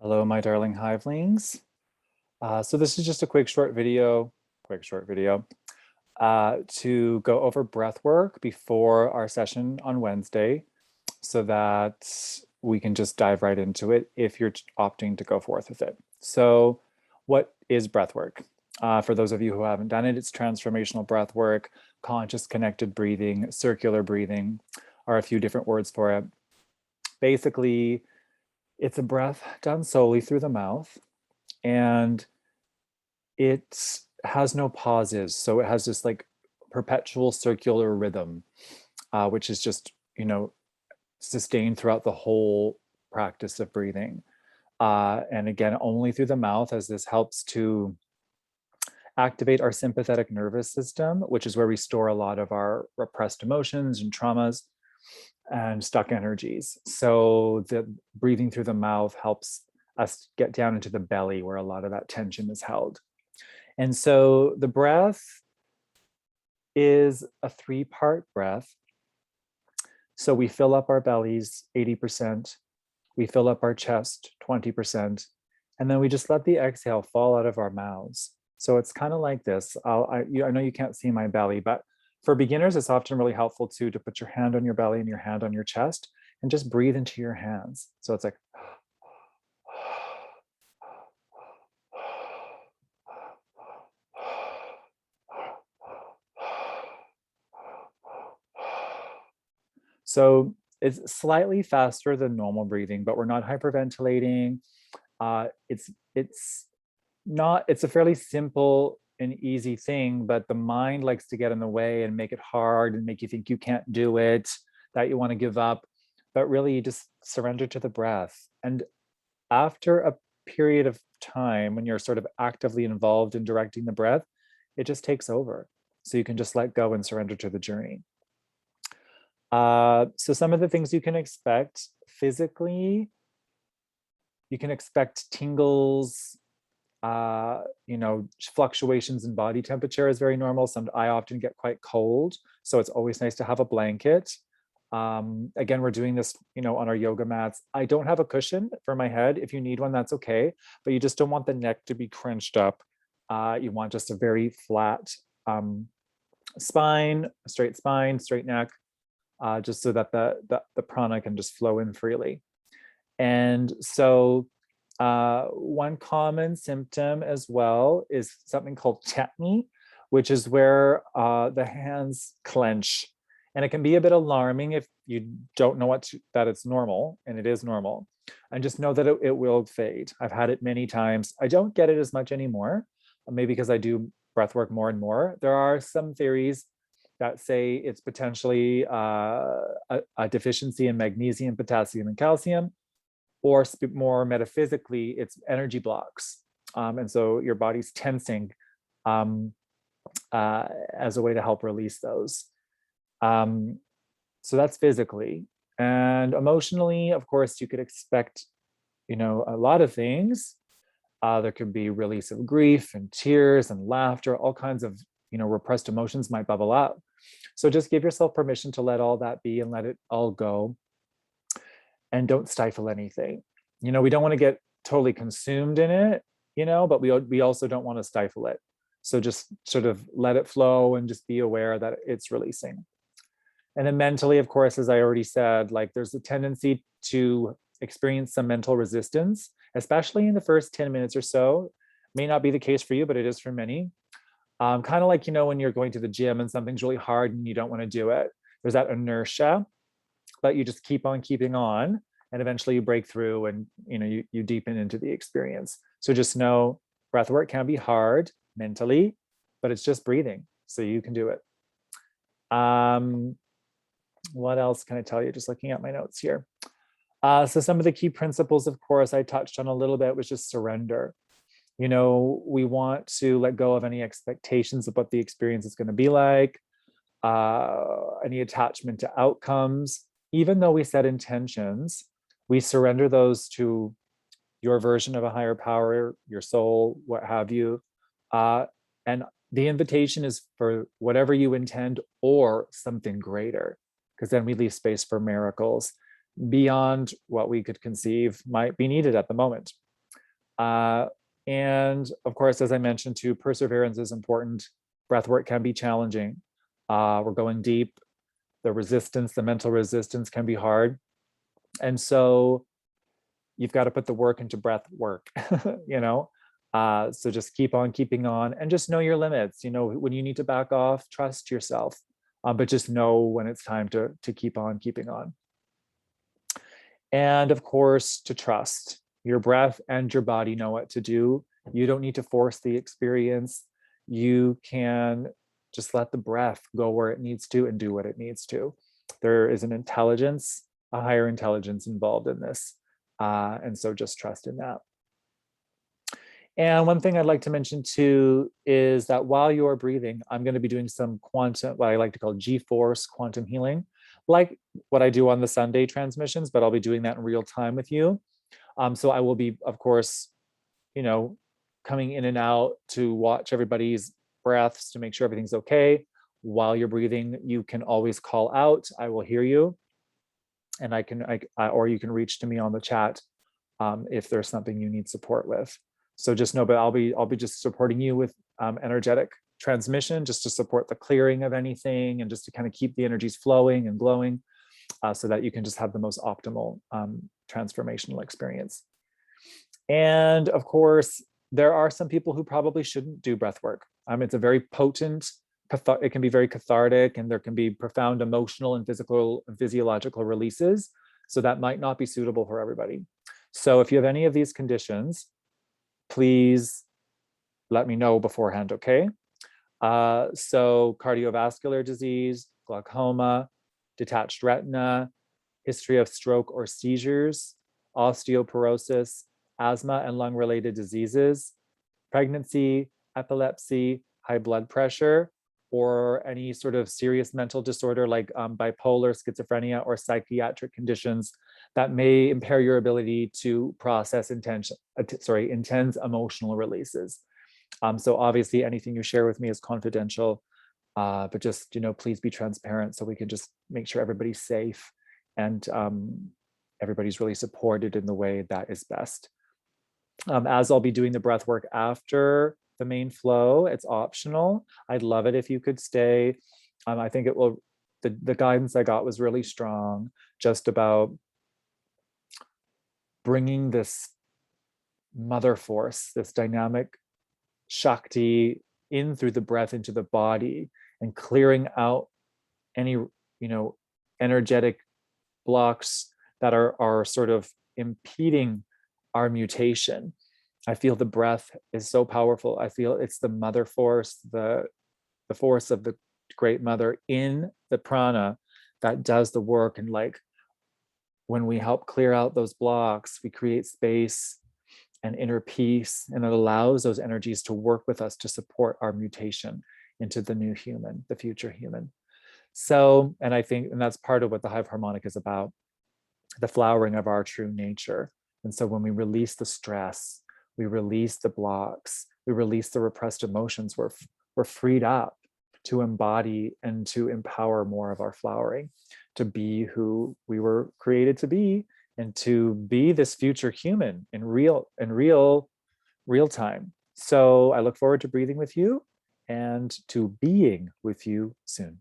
Hello, my darling hivelings. So this is just a quick short video to go over breath work before our session on Wednesday so that we can just dive right into it if you're opting to go forth with it. So what is breath work? For those of you who haven't done it, it's transformational breath work, conscious connected breathing, circular breathing are a few different words for it. Basically, it's a breath done solely through the mouth, and it has no pauses. So it has this like perpetual circular rhythm, which is just, sustained throughout the whole practice of breathing. And again, only through the mouth, as this helps to activate our sympathetic nervous system, which is where we store a lot of our repressed emotions and traumas and stuck energies. So the breathing through the mouth helps us get down into the belly where a lot of that tension is held. And so the breath is a 3-part breath. So we fill up our bellies 80%, we fill up our chest 20%, and then we just let the exhale fall out of our mouths. So it's kind of like this. I know you can't see my belly, but for beginners, it's often really helpful to put your hand on your belly and your hand on your chest and just breathe into your hands. So it's like, so it's slightly faster than normal breathing, but we're not hyperventilating. It's not, it's a fairly simple and easy thing, but the mind likes to get in the way and make it hard and make you think you can't do it, that you want to give up. But really, you just surrender to the breath. And after a period of time when you're sort of actively involved in directing the breath, it just takes over. So you can just let go and surrender to the journey. So some of the things you can expect physically, you can expect tingles, fluctuations in body temperature is very normal. I often get quite cold, so it's always nice to have a blanket. Again, we're doing this, on our yoga mats. I don't have a cushion for my head. If you need one, that's okay, but you just don't want the neck to be crunched up. You want just a very flat spine, straight spine, straight neck, just so that the prana can just flow in freely. And so one common symptom as well is something called tetany, which is where the hands clench. And it can be a bit alarming if you don't know that it's normal, and it is normal. And just know that it will fade. I've had it many times. I don't get it as much anymore, maybe because I do breath work more and more. There are some theories that say it's potentially a deficiency in magnesium, potassium, and calcium, or more metaphysically, it's energy blocks. And so your body's tensing as a way to help release those. So that's physically. And emotionally, of course, you could expect, a lot of things. There could be release of grief and tears and laughter, all kinds of, repressed emotions might bubble up. So just give yourself permission to let all that be and let it all go. And don't stifle anything. We don't want to get totally consumed in it, but we also don't want to stifle it. So just sort of let it flow and just be aware that it's releasing. And then mentally, of course, as I already said, like there's a tendency to experience some mental resistance, especially in the first 10 minutes or so. May not be the case for you, but it is for many. Kind of like, when you're going to the gym and something's really hard and you don't want to do it. There's that inertia, but you just keep on keeping on, and eventually you break through and you deepen into the experience. So just know breath work can be hard mentally, but it's just breathing, so you can do it. What else can I tell you, just looking at my notes here? So some of the key principles, of course, I touched on a little bit, was just surrender. We want to let go of any expectations of what the experience is going to be like, any attachment to outcomes. Even though we set intentions, we surrender those to your version of a higher power, your soul, what have you. And the invitation is for whatever you intend or something greater, because then we leave space for miracles beyond what we could conceive might be needed at the moment. And of course, as I mentioned too, perseverance is important. Breath work can be challenging. We're going deep. The resistance, the mental resistance can be hard. And so you've got to put the work into breath work, you know? So just keep on keeping on and just know your limits. You know, when you need to back off, trust yourself, but just know when it's time to keep on keeping on. And of course, to trust your breath and your body know what to do. You don't need to force the experience. You can just let the breath go where it needs to and do what it needs to. There is an intelligence, a higher intelligence involved in this. And so just trust in that. And one thing I'd like to mention too is that while you're breathing, I'm going to be doing some quantum, what I like to call G-force quantum healing, like what I do on the Sunday transmissions, but I'll be doing that in real time with you. So I will be, of course, you know, coming in and out to watch everybody's breaths to make sure everything's okay. While you're breathing, you can always call out. I will hear you, and or you can reach to me on the chat if there's something you need support with. So just know, but I'll be just supporting you with energetic transmission, just to support the clearing of anything and just to kind of keep the energies flowing and glowing, so that you can just have the most optimal transformational experience. And of course, there are some people who probably shouldn't do breath work. It's a very potent, it can be very cathartic, and there can be profound emotional and physiological releases. So that might not be suitable for everybody. So if you have any of these conditions, please let me know beforehand, okay? So cardiovascular disease, glaucoma, detached retina, history of stroke or seizures, osteoporosis, asthma and lung-related diseases, pregnancy, epilepsy, high blood pressure, or any sort of serious mental disorder like bipolar, schizophrenia, or psychiatric conditions that may impair your ability to process intense emotional releases. So obviously anything you share with me is confidential, but just, please be transparent so we can just make sure everybody's safe and everybody's really supported in the way that is best. As I'll be doing the breath work after the main flow, it's optional. I'd love it if you could stay. I think it will, the guidance I got was really strong, just about bringing this mother force, this dynamic Shakti in through the breath into the body and clearing out any, energetic blocks that are sort of impeding our mutation. I feel the breath is so powerful. I feel it's the mother force, the force of the great mother in the prana that does the work. And like when we help clear out those blocks, we create space and inner peace, and it allows those energies to work with us to support our mutation into the new human, the future human. So, and I think, and that's part of what the Hive harmonic is about, the flowering of our true nature. And so when we release the stress, we release the blocks, we release the repressed emotions, we're freed up to embody and to empower more of our flowering, to be who we were created to be, and to be this future human in real time. So I look forward to breathing with you and to being with you soon.